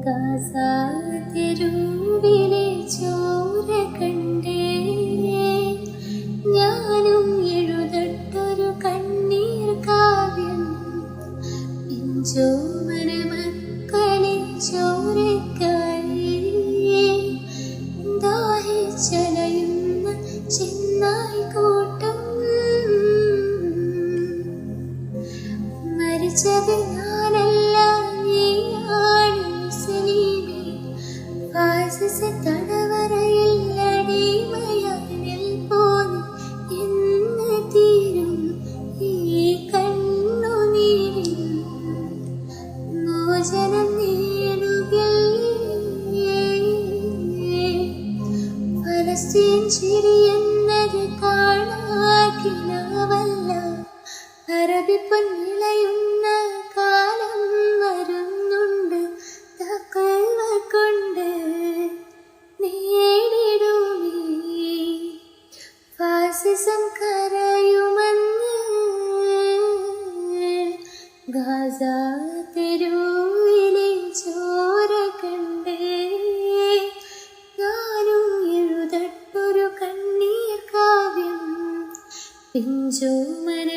Gaza തെരുവിലെ ചോര കണ്ടേ ഞാനും എഴുതട്ടൊരു കണ്ണീർ കാവ്യം പിഞ്ചോമന മക്കളെ ചോരക്കായി ദാഹിച്ചലയുന്ന ചെന്നായി കൂട്ടം മരിച്ചത് ഞാനല്ല നീയാണ് മുസ്ലിമേ ഫാസിസ തടവറയിൽ അടിമയായി നിൽപ്പോന്ന് എന്ന് തീരും ഈ കണ്ണുനീരിൽ മോചനം നേടുകയേ ഫലസ്തീൻ ചിരി എന്നത് കാണാക്കിനാവല്ല അറബി പൊന്നിളയുന്ന കാലം വരുന്നുണ്ട് തഖ്വ കൊണ്ട് നേടിടുമേ ഫാസിസം കരയുമെന്ന് ഗാസ തെരുവിലെ ചോര കണ്ടേ ഞാനും എഴുതട്ടൊരു കണ്ണീർ കാവ്യം പിഞ്ചോമന